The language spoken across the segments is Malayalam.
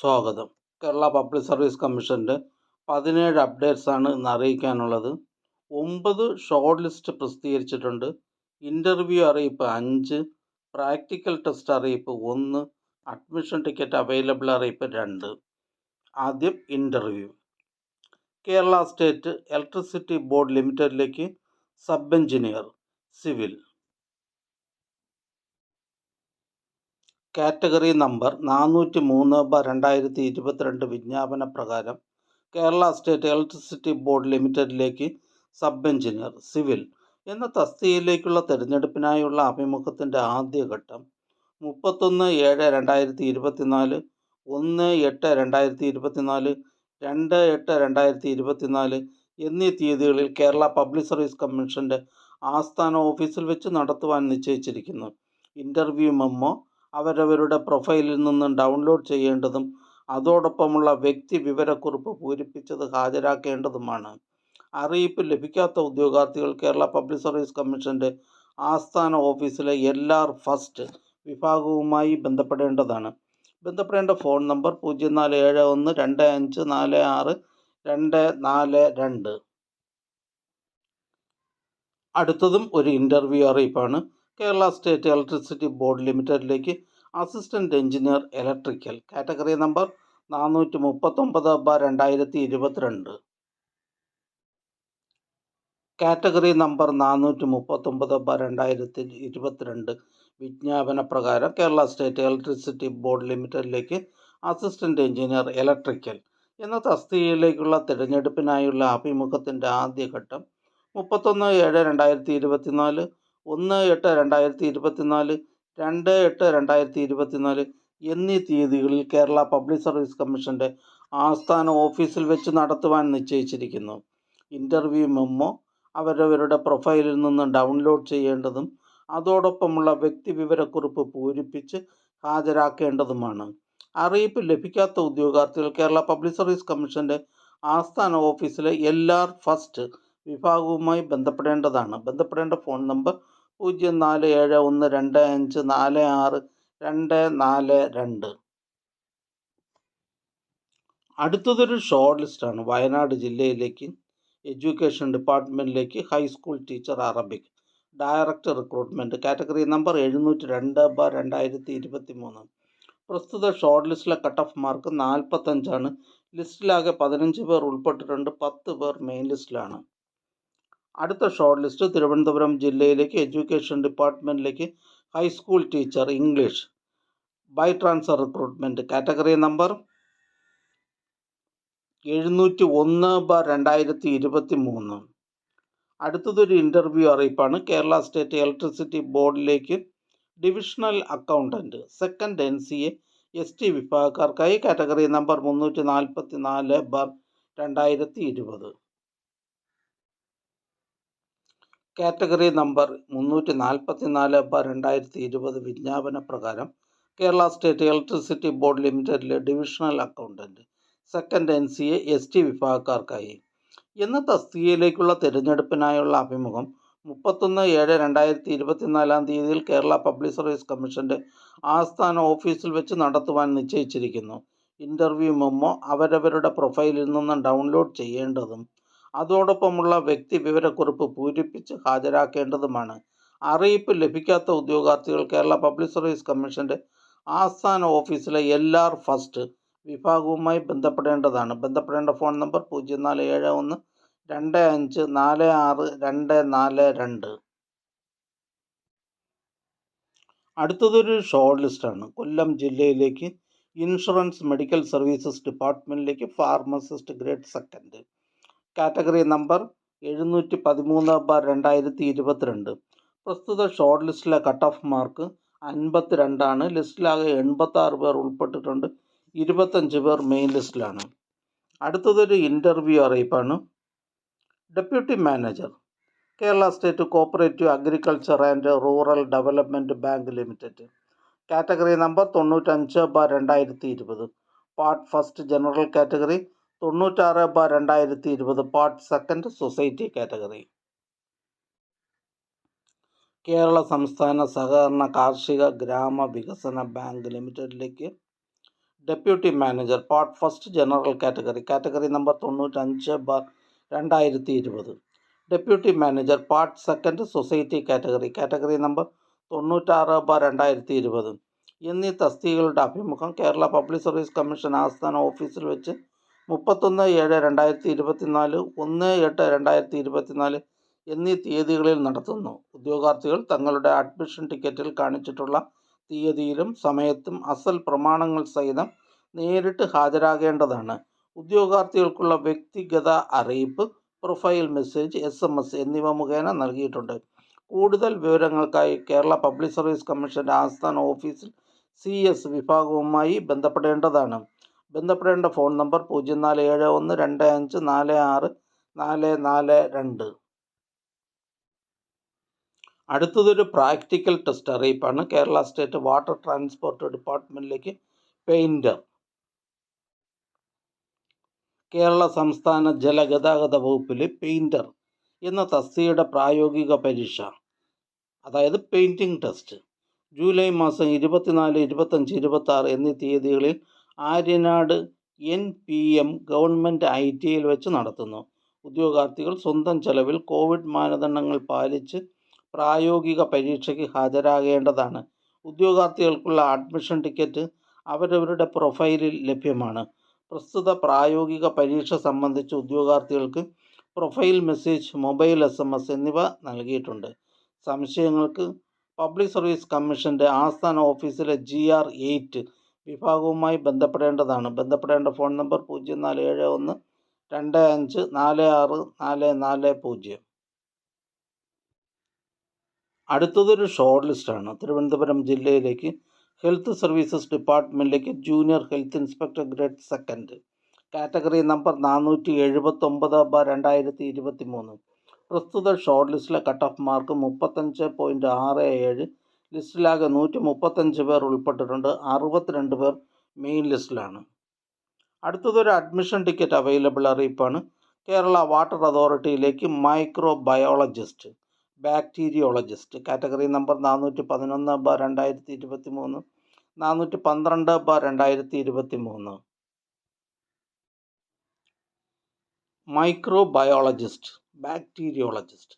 സ്വാഗതം. കേരള പബ്ലിക് സർവീസ് കമ്മീഷൻ്റെ 17 അപ്ഡേറ്റ്സാണ് ഇന്ന് അറിയിക്കാനുള്ളത്. 9 ഷോർട്ട് ലിസ്റ്റ് പ്രസിദ്ധീകരിച്ചിട്ടുണ്ട്. ഇൻ്റർവ്യൂ അറിയിപ്പ് 5, പ്രാക്ടിക്കൽ ടെസ്റ്റ് അറിയിപ്പ് 1, അഡ്മിഷൻ ടിക്കറ്റ് അവൈലബിൾ അറിയിപ്പ് 2. ആദ്യം interview. Kerala state electricity board ലിമിറ്റഡിലേക്ക് sub engineer civil. Category number 403/2022 വിജ്ഞാപന പ്രകാരം കേരള സ്റ്റേറ്റ് ഇലക്ട്രിസിറ്റി ബോർഡ് ലിമിറ്റഡിലേക്ക് സബ് എഞ്ചിനീയർ സിവിൽ എന്ന തസ്തികയിലേക്കുള്ള തിരഞ്ഞെടുപ്പിനായുള്ള അഭിമുഖത്തിൻ്റെ ആദ്യഘട്ടം 31/7/2024, 1/8/2024, 2/8/2024 എന്നീ തീയതികളിൽ കേരള പബ്ലിക് സർവീസ് കമ്മീഷൻ്റെ ആസ്ഥാന ഓഫീസിൽ വെച്ച് നടത്തുവാൻ നിശ്ചയിച്ചിരിക്കുന്നു. ഇൻ്റർവ്യൂ മെമ്മോ അവരവരുടെ പ്രൊഫൈലിൽ നിന്നും ഡൗൺലോഡ് ചെയ്യേണ്ടതും അതോടൊപ്പമുള്ള വ്യക്തി വിവരക്കുറിപ്പ് പൂരിപ്പിച്ചത് ഹാജരാക്കേണ്ടതുമാണ്. അറിയിപ്പ് ലഭിക്കാത്ത ഉദ്യോഗാർത്ഥികൾ കേരള പബ്ലിക് സർവീസ് കമ്മീഷൻ്റെ ആസ്ഥാന ഓഫീസിലെ LR ഫസ്റ്റ് വിഭാഗവുമായി ബന്ധപ്പെടേണ്ടതാണ്. ബന്ധപ്പെടേണ്ട ഫോൺ നമ്പർ 0471254642. അടുത്തതും ഒരു ഇൻ്റർവ്യൂ അറിയിപ്പാണ്. കേരള സ്റ്റേറ്റ് ഇലക്ട്രിസിറ്റി ബോർഡ് ലിമിറ്റഡിലേക്ക് assistant engineer electrical. Category number 439/2022. Category number 439/2022 വിജ്ഞാപന പ്രകാരം കേരള സ്റ്റേറ്റ് ഇലക്ട്രിസിറ്റി ബോർഡ് ലിമിറ്റഡിലേക്ക് അസിസ്റ്റൻ്റ് എഞ്ചിനീയർ ഇലക്ട്രിക്കൽ എന്ന തസ്തികയിലേക്കുള്ള തിരഞ്ഞെടുപ്പിനായുള്ള അഭിമുഖത്തിൻ്റെ ആദ്യഘട്ടം 31/7/2024, 1/8/2024, 2/8/2024 എന്നീ തീയതികളിൽ കേരള പബ്ലിക് സർവീസ് കമ്മീഷൻ്റെ ആസ്ഥാന ഓഫീസിൽ വെച്ച് നടത്തുവാൻ നിശ്ചയിച്ചിരിക്കുന്നു. ഇൻ്റർവ്യൂ മെമ്മോ അവരവരുടെ പ്രൊഫൈലിൽ നിന്ന് ഡൗൺലോഡ് ചെയ്യേണ്ടതും അതോടൊപ്പമുള്ള വ്യക്തി വിവരക്കുറിപ്പ് പൂരിപ്പിച്ച് ഹാജരാക്കേണ്ടതുമാണ്. അറിയിപ്പ് ലഭിക്കാത്ത ഉദ്യോഗാർത്ഥികൾ കേരള പബ്ലിക് സർവീസ് കമ്മീഷൻ്റെ ആസ്ഥാന ഓഫീസിലെ LR ഫസ്റ്റ് വിഭാഗവുമായി ബന്ധപ്പെടേണ്ടതാണ്. ബന്ധപ്പെടേണ്ട ഫോൺ നമ്പർ 0471254642. അടുത്തതൊരു ഷോർട്ട് ലിസ്റ്റാണ്. വയനാട് ജില്ലയിലേക്ക് എഡ്യൂക്കേഷൻ ഡിപ്പാർട്ട്മെൻറ്റിലേക്ക് high school teacher Arabic director recruitment. Category number 702/2023. പ്രസ്തുത ഷോർട്ട് ലിസ്റ്റിലെ കട്ട് ഓഫ് മാർക്ക് 45 ലിസ്റ്റിലാകെ 15 പേർ ഉൾപ്പെട്ടിട്ടുണ്ട്. 10 പേർ മെയിൻ ലിസ്റ്റിലാണ്. അടുത്ത ഷോർട്ട് ലിസ്റ്റ് തിരുവനന്തപുരം ജില്ലയിലേക്ക് എഡ്യൂക്കേഷൻ ഡിപ്പാർട്ട്മെൻറ്റിലേക്ക് high school teacher English by transfer recruitment. Category number 701/2023. അടുത്തതൊരു ഇൻ്റർവ്യൂ അറിയിപ്പാണ്. കേരള സ്റ്റേറ്റ് ഇലക്ട്രിസിറ്റി ബോർഡിലേക്ക് divisional accountant second NCA ST വിഭാഗക്കാർക്കായി. Category number 344/2020. കാറ്റഗറി നമ്പർ 344/2020 വിജ്ഞാപന പ്രകാരം കേരള സ്റ്റേറ്റ് ഇലക്ട്രിസിറ്റി ബോർഡ് ലിമിറ്റഡിലെ divisional accountant second NCA ST വിഭാഗക്കാർക്കായി എന്ന തസ്തികയിലേക്കുള്ള തിരഞ്ഞെടുപ്പിനായുള്ള അഭിമുഖം 31/7/2024 കേരള പബ്ലിക് സർവീസ് കമ്മീഷൻ്റെ ആസ്ഥാന ഓഫീസിൽ വെച്ച് നടത്തുവാൻ നിശ്ചയിച്ചിരിക്കുന്നു. ഇൻ്റർവ്യൂ മെമ്മോ അവരവരുടെ പ്രൊഫൈലിൽ നിന്ന് ഡൗൺലോഡ് ചെയ്യേണ്ടതും അതോടൊപ്പമുള്ള വ്യക്തി വിവരക്കുറിപ്പ് പൂരിപ്പിച്ച് ഹാജരാക്കേണ്ടതുമാണ്. അറിയിപ്പ് ലഭിക്കാത്ത ഉദ്യോഗാർത്ഥികൾ കേരള പബ്ലിക് സർവീസ് കമ്മീഷൻ്റെ ആസ്ഥാന ഓഫീസിലെ LR ഫസ്റ്റ് വിഭാഗവുമായി ബന്ധപ്പെടേണ്ടതാണ്. ബന്ധപ്പെടേണ്ട ഫോൺ നമ്പർ 0471254642. അടുത്തതൊരു ഷോർട്ട് ലിസ്റ്റാണ്. കൊല്ലം ജില്ലയിലേക്ക് ഇൻഷുറൻസ് മെഡിക്കൽ സർവീസസ് ഡിപ്പാർട്ട്മെൻറ്റിലേക്ക് pharmacist grade second. Category number 713/2022. പ്രസ്തുത ഷോർട്ട് ലിസ്റ്റിലെ കട്ട് ഓഫ് മാർക്ക് 52 ലിസ്റ്റിലാകെ 86 പേർ ഉൾപ്പെട്ടിട്ടുണ്ട്. 25 പേർ മെയിൻ ലിസ്റ്റിലാണ്. അടുത്തതൊരു ഇൻ്റർവ്യൂ അറിയിപ്പാണ്. Deputy manager Kerala state cooperative agriculture and rural development bank limited. Category number 95/2020. Part first general category, 96/2020 part second society category. Kerala സംസ്ഥാന സഹകരണ കാർഷിക ഗ്രാമ വികസന ബാങ്ക് ലിമിറ്റഡിലേക്ക് deputy manager part first general category category number 95/2020. Deputy manager part second society category category number 96/2020 എന്നീ തസ്തികകളുടെ അഭിമുഖം കേരള പബ്ലിക് സർവീസ് കമ്മീഷൻ ആസ്ഥാന ഓഫീസിൽ വെച്ച് 31/7/2024, 1/8/2024 എന്നീ തീയതികളിൽ നടത്തുന്നു. ഉദ്യോഗാർത്ഥികൾ തങ്ങളുടെ അഡ്മിഷൻ ടിക്കറ്റിൽ കാണിച്ചിട്ടുള്ള തീയതിയിലും സമയത്തും അസൽ പ്രമാണങ്ങൾ സഹിതം നേരിട്ട് ഹാജരാകേണ്ടതാണ്. ഉദ്യോഗാർത്ഥികൾക്കുള്ള വ്യക്തിഗത അറിയിപ്പ്, പ്രൊഫൈൽ മെസ്സേജ്, SMS എന്നിവ മുഖേന നൽകിയിട്ടുണ്ട്. കൂടുതൽ വിവരങ്ങൾക്കായി കേരള പബ്ലിക് സർവീസ് കമ്മീഷന്റെ ആസ്ഥാന ഓഫീസിൽ CS വിഭാഗവുമായി ബന്ധപ്പെടേണ്ടതാണ്. ബന്ധപ്പെടേണ്ട ഫോൺ നമ്പർ 047125464442. അടുത്തതൊരു പ്രാക്ടിക്കൽ ടെസ്റ്റ് അറിയിപ്പാണ്. കേരള സ്റ്റേറ്റ് വാട്ടർ ട്രാൻസ്പോർട്ട് ഡിപ്പാർട്ട്മെൻറ്റിലേക്ക് പെയിൻറ്റർ. കേരള സംസ്ഥാന ജലഗതാഗത വകുപ്പിലെ പെയിൻറ്റർ എന്ന തസ്തികയുടെ പ്രായോഗിക പരീക്ഷ, അതായത് പെയിൻറ്റിംഗ് ടെസ്റ്റ്, ജൂലൈ മാസം 24, 25, 26 എന്നീ തീയതികളിൽ ആര്യനാട് NPM ഗവൺമെൻറ് ITIയിൽ വെച്ച് നടത്തുന്നു. ഉദ്യോഗാർത്ഥികൾ സ്വന്തം ചെലവിൽ കോവിഡ് മാനദണ്ഡങ്ങൾ പാലിച്ച് പ്രായോഗിക പരീക്ഷയ്ക്ക് ഹാജരാകേണ്ടതാണ്. ഉദ്യോഗാർത്ഥികൾക്കുള്ള അഡ്മിഷൻ ടിക്കറ്റ് അവരവരുടെ പ്രൊഫൈലിൽ ലഭ്യമാണ്. പ്രസ്തുത പ്രായോഗിക പരീക്ഷ സംബന്ധിച്ച് ഉദ്യോഗാർത്ഥികൾക്ക് പ്രൊഫൈൽ മെസ്സേജ്, മൊബൈൽ SMS എന്നിവ നൽകിയിട്ടുണ്ട്. സംശയങ്ങൾക്ക് പബ്ലിക് സർവീസ് കമ്മീഷന്റെ ആസ്ഥാന ഓഫീസിലെ GR8 വിഭാഗവുമായി ബന്ധപ്പെടേണ്ടതാണ്. ബന്ധപ്പെടേണ്ട ഫോൺ നമ്പർ 047125464440. അടുത്തതൊരു ഷോർട്ട് ലിസ്റ്റാണ്. തിരുവനന്തപുരം ജില്ലയിലേക്ക് ഹെൽത്ത് സർവീസസ് ഡിപ്പാർട്ട്മെൻറ്റിലേക്ക് junior health inspector grade second category number 479/2023. പ്രസ്തുത ഷോർട്ട് ലിസ്റ്റിലെ കട്ട് ഓഫ് മാർക്ക് 35.67. ലിസ്റ്റിലാകെ 135 പേർ ഉൾപ്പെട്ടിട്ടുണ്ട്. 62 പേർ മെയിൻ ലിസ്റ്റിലാണ്. അടുത്തതൊരു അഡ്മിഷൻ ടിക്കറ്റ് അവൈലബിൾ അറിയിപ്പാണ്. കേരള വാട്ടർ അതോറിറ്റിയിലേക്ക് microbiologist, bacteriologist category number 411/2023, 412/2023. Microbiologist, bacteriologist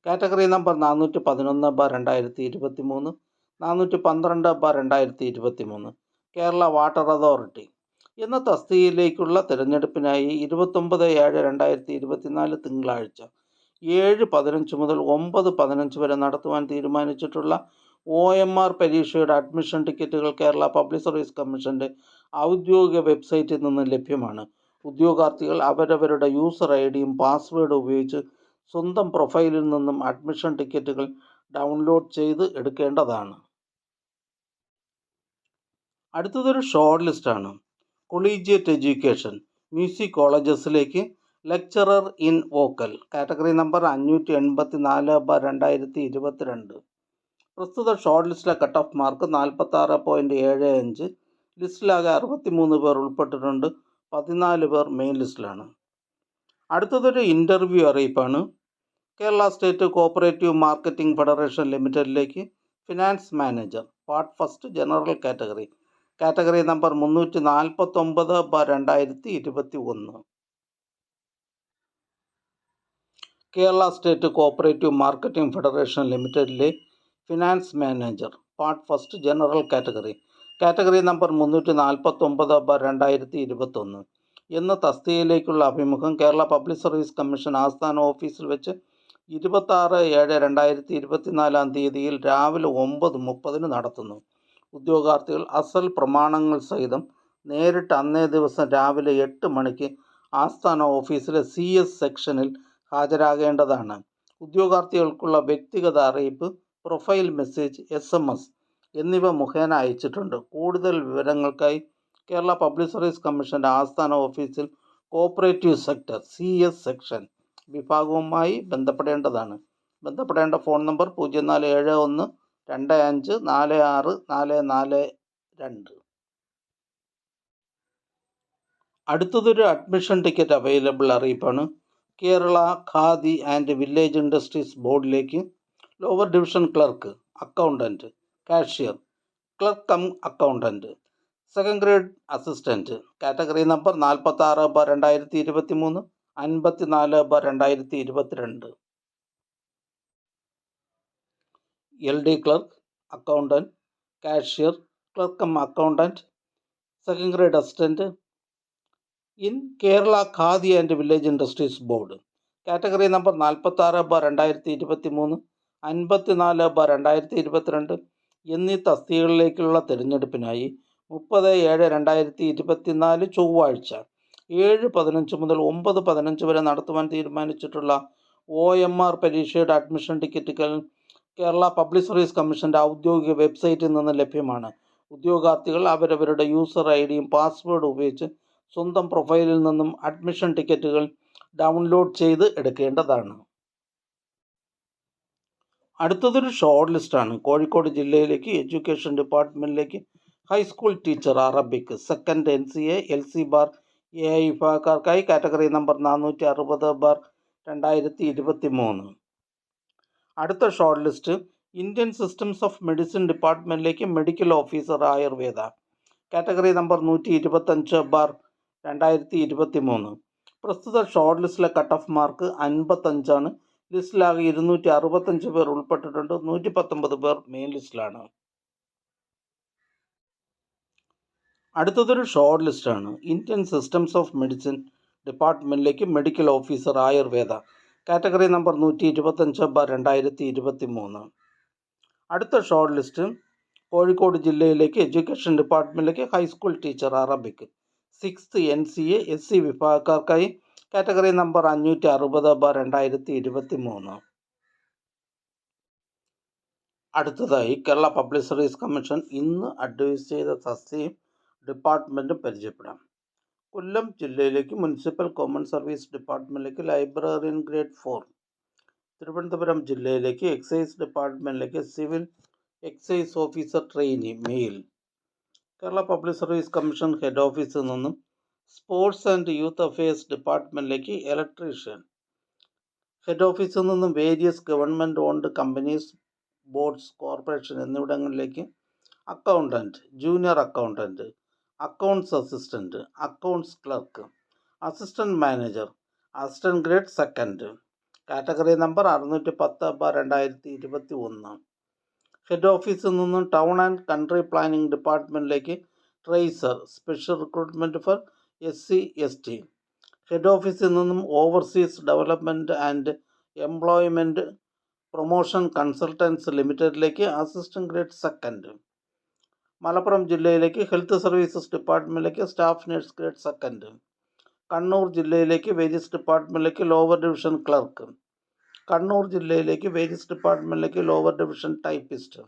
category number 411/2023, 412/2023. Kerala water authority എന്ന തസ്തികയിലേക്കുള്ള തിരഞ്ഞെടുപ്പിനായി 29/7/2024 തിങ്കളാഴ്ച 7:15 മുതൽ 9:15 വരെ നടത്തുവാൻ തീരുമാനിച്ചിട്ടുള്ള OMR പരീക്ഷയുടെ അഡ്മിഷൻ ടിക്കറ്റുകൾ കേരള പബ്ലിക് സർവീസ് കമ്മീഷന്റെ ഔദ്യോഗിക വെബ്സൈറ്റിൽ നിന്ന് ലഭ്യമാണ്. ഉദ്യോഗാർത്ഥികൾ അവരവരുടെ യൂസർ IDയും പാസ്വേഡും ഉപയോഗിച്ച് സ്വന്തം പ്രൊഫൈലിൽ നിന്നും അഡ്മിഷൻ ടിക്കറ്റുകൾ ഡൗൺലോഡ് ചെയ്ത് എടുക്കേണ്ടതാണ്. അടുത്തതൊരു ഷോർട്ട് ലിസ്റ്റാണ്. കൊളീജിയറ്റ് എഡ്യൂക്കേഷൻ മ്യൂസിക് കോളേജസിലേക്ക് lecturer in vocal category number 584/2022. പ്രസ്തുത ഷോർട്ട് ലിസ്റ്റിലെ കട്ട് ഓഫ് മാർക്ക് 46.75. ലിസ്റ്റിലാകെ 63 പേർ ഉൾപ്പെട്ടിട്ടുണ്ട്. 14 പേർ മെയിൻ ലിസ്റ്റിലാണ്. അടുത്തതൊരു ഇൻ്റർവ്യൂ അറിയിപ്പാണ്. Kerala state cooperative marketing federation ലിമിറ്റഡിലേക്ക് finance manager part first general category category number 349/2021. Kerala state cooperative marketing federation ലിമിറ്റഡിലെ finance manager part first general category category number 349/2021 എന്ന തസ്തികയിലേക്കുള്ള അഭിമുഖം കേരള പബ്ലിക് സർവീസ് കമ്മീഷൻ ആസ്ഥാന ഓഫീസിൽ വെച്ച് 26/7/2024 തീയതിയിൽ രാവിലെ 9:30 നടത്തുന്നു. ഉദ്യോഗാർത്ഥികൾ അസൽ പ്രമാണങ്ങൾ സഹിതം നേരിട്ട് അന്നേ ദിവസം രാവിലെ 8 മണിക്ക് ആസ്ഥാന ഓഫീസിലെ CS സെക്ഷനിൽ ഹാജരാകേണ്ടതാണ്. ഉദ്യോഗാർത്ഥികൾക്കുള്ള വ്യക്തിഗത അറിയിപ്പ്, പ്രൊഫൈൽ മെസ്സേജ്, SMS എന്നിവ മുഖേന അയച്ചിട്ടുണ്ട്. കൂടുതൽ വിവരങ്ങൾക്കായി കേരള പബ്ലിക് സർവീസ് കമ്മീഷന്റെ ആസ്ഥാന ഓഫീസിൽ കോഓപ്പറേറ്റീവ് സെക്ടർ CS സെക്ഷൻ വിഭാഗവുമായി ബന്ധപ്പെടേണ്ടതാണ്. ബന്ധപ്പെടേണ്ട ഫോൺ നമ്പർ 047125464442. അടുത്തതൊരു അഡ്മിഷൻ ടിക്കറ്റ് അവൈലബിൾ അറിയിപ്പാണ്. Kerala Khadi and village industries ബോർഡിലേക്ക് lower division clerk, accountant, cashier, clerk cum accountant second grade assistant category number 46/2023, 54/2022. LD clerk, accountant, cashier, clerk cum accountant, second grade assistant in Kerala Khadi and village industries board category number 46/2023, 54/2022 എന്നീ തസ്തികകളിലേക്കുള്ള തിരഞ്ഞെടുപ്പിനായി 30/7/2024 ചൊവ്വാഴ്ച 7:15 മുതൽ 9:15 വരെ നടത്തുവാൻ തീരുമാനിച്ചിട്ടുള്ള OMR പരീക്ഷയുടെ അഡ്മിഷൻ ടിക്കറ്റുകൾ കേരള പബ്ലിക് സർവീസ് കമ്മീഷൻ്റെ ഔദ്യോഗിക വെബ്സൈറ്റിൽ നിന്ന് ലഭ്യമാണ്. ഉദ്യോഗാർത്ഥികൾ അവരവരുടെ യൂസർ ഐഡിയും പാസ്വേഡും ഉപയോഗിച്ച് സ്വന്തം പ്രൊഫൈലിൽ നിന്നും അഡ്മിഷൻ ടിക്കറ്റുകൾ ഡൗൺലോഡ് ചെയ്ത് എടുക്കേണ്ടതാണ്. അടുത്തതൊരു ഷോർട്ട് ലിസ്റ്റാണ്. കോഴിക്കോട് ജില്ലയിലേക്ക് എഡ്യൂക്കേഷൻ ഡിപ്പാർട്ട്മെൻറ്റിലേക്ക് high school teacher Arabic second NCA LC bar AI വിഭാഗക്കാർക്കായി കാറ്റഗറി നമ്പർ 460/2023. അടുത്ത short list Indian systems of medicine ഡിപ്പാർട്ട്മെൻറ്റിലേക്ക് medical officer Ayurveda category number 125/2023. പ്രസ്തുത ഷോർട്ട് ലിസ്റ്റിലെ കട്ട് ഓഫ് മാർക്ക് 55 ലിസ്റ്റിലാകെ 265 പേർ ഉൾപ്പെട്ടിട്ടുണ്ട്. 119 പേർ മെയിൻ ലിസ്റ്റിലാണ്. അടുത്തതൊരു ഷോർട്ട് ലിസ്റ്റാണ്. ഇന്ത്യൻ സിസ്റ്റംസ് ഓഫ് മെഡിസിൻ ഡിപ്പാർട്ട്മെൻറ്റിലേക്ക് medical officer Ayurveda category number 125/2023. അടുത്ത ഷോർട്ട് ലിസ്റ്റ് കോഴിക്കോട് ജില്ലയിലേക്ക് എഡ്യൂക്കേഷൻ ഡിപ്പാർട്ട്മെൻറ്റിലേക്ക് high school teacher Arabic 6th NCA SC വിഭാഗക്കാർക്കായി കാറ്റഗറി നമ്പർ 560/2023. അടുത്തതായി കേരള പബ്ലിക് സർവീസ് കമ്മീഷൻ ഇന്ന് അഡ്വൈസ് ചെയ്ത തസ്തികയും ഡിപ്പാർട്ട്മെൻറ്റും പരിചയപ്പെടാം. കൊല്ലം ജില്ലയിലേക്ക് മുനിസിപ്പൽ കോമൺ സർവീസ് ഡിപ്പാർട്ട്മെൻറ്റിലേക്ക് ലൈബ്രറിയൻ ഗ്രേഡ് 4. തിരുവനന്തപുരം ജില്ലയിലേക്ക് എക്സൈസ് ഡിപ്പാർട്ട്മെൻറ്റിലേക്ക് civil excise officer trainee male. Kerala public service commission head ഓഫീസിൽ നിന്നും സ്പോർട്സ് ആൻഡ് യൂത്ത് അഫയേഴ്സ് ഡിപ്പാർട്ട്മെൻറ്റിലേക്ക് ഇലക്ട്രീഷ്യൻ. ഹെഡ് ഓഫീസിൽ നിന്നും various government owned companies, boards, corporation എന്നിവിടങ്ങളിലേക്ക് accountant, junior accountant, accounts assistant, accounts clerk, assistant manager, assistant grade second category number 610/2021. Head ഓഫീസിൽ നിന്നും ടൗൺ ആൻഡ് കൺട്രി പ്ലാനിംഗ് ഡിപ്പാർട്ട്മെൻറ്റിലേക്ക് tracer, special recruitment for SC ST. ഹെഡ് ഓഫീസിൽ നിന്നും overseas development and employment promotion consultants ലിമിറ്റഡിലേക്ക് അസിസ്റ്റൻറ്റ് ഗ്രേഡ് സെക്കൻഡ്. മലപ്പുറം ജില്ലയിലേക്ക് ഹെൽത്ത് സർവീസസ് ഡിപ്പാർട്ട്മെൻറ്റിലേക്ക് staff nurse grade second. Kannur ജില്ലയിലേക്ക് വേരിയസ് ഡിപ്പാർട്ട്മെൻറ്റിലേക്ക് ലോവർ ഡിവിഷൻ ക്ലർക്ക്. കണ്ണൂർ ജില്ലയിലേക്ക് വേരിയസ് ഡിപ്പാർട്ട്മെൻറ്റിലേക്ക് ലോവർ ഡിവിഷൻ ടൈപ്പിസ്റ്റ്.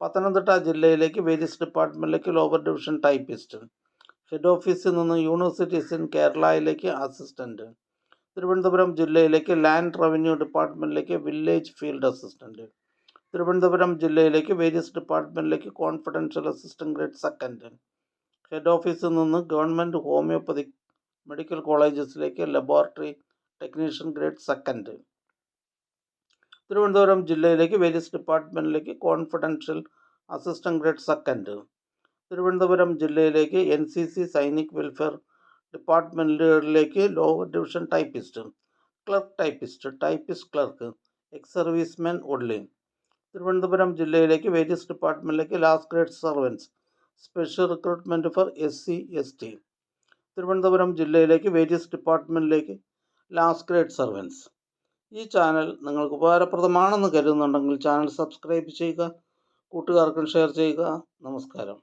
പത്തനംതിട്ട ജില്ലയിലേക്ക് വേരിയസ് ഡിപ്പാർട്ട്മെൻറ്റിലേക്ക് ലോവർ ഡിവിഷൻ ടൈപ്പിസ്റ്റ്. ഹെഡ് ഓഫീസിൽ നിന്ന് യൂണിവേഴ്സിറ്റീസ് ഇൻ കേരളയിലേക്ക് അസിസ്റ്റൻറ്റ്. തിരുവനന്തപുരം ജില്ലയിലേക്ക് ലാൻഡ് റവന്യൂ ഡിപ്പാർട്ട്മെൻറ്റിലേക്ക് വില്ലേജ് ഫീൽഡ് അസിസ്റ്റൻറ്റ്. തിരുവനന്തപുരം ജില്ലയിലേക്ക് വേരിയസ് ഡിപ്പാർട്ട്മെൻറ്റിലേക്ക് confidential assistant grade second. Head ഓഫീസിൽ നിന്ന് ഗവൺമെൻറ് ഹോമിയോപ്പതിക് മെഡിക്കൽ കോളേജസിലേക്ക് laboratory technician grade second. Thiruvananthapuram ജില്ലയിലേക്ക് വേരിയസ് ഡിപ്പാർട്ട്മെൻറ്റിലേക്ക് confidential assistant grade second. Thiruvananthapuram ജില്ലയിലേക്ക് NCC സൈനിക് വെൽഫെയർ ഡിപ്പാർട്ട്മെൻറ്റുകളിലേക്ക് lower division typist, clerk typist, typist clerk, ex servicemen only. Thiruvananthapuram ജില്ലയിലേക്ക് വേരിയസ് ഡിപ്പാർട്ട്മെൻറ്റിലേക്ക് last grade servants, special recruitment for SC ST. Thiruvananthapuram ജില്ലയിലേക്ക് വേരിയസ് ഡിപ്പാർട്ട്മെൻറ്റിലേക്ക് ലാസ്റ്റ് ഗ്രേഡ് സർവൻസ്. ഈ ചാനൽ നിങ്ങൾക്ക് ഉപകാരപ്രദമാണെന്ന് കരുതുന്നുണ്ടെങ്കിൽ ചാനൽ സബ്സ്ക്രൈബ് ചെയ്യുക, കൂട്ടുകാർക്കും ഷെയർ ചെയ്യുക. നമസ്കാരം.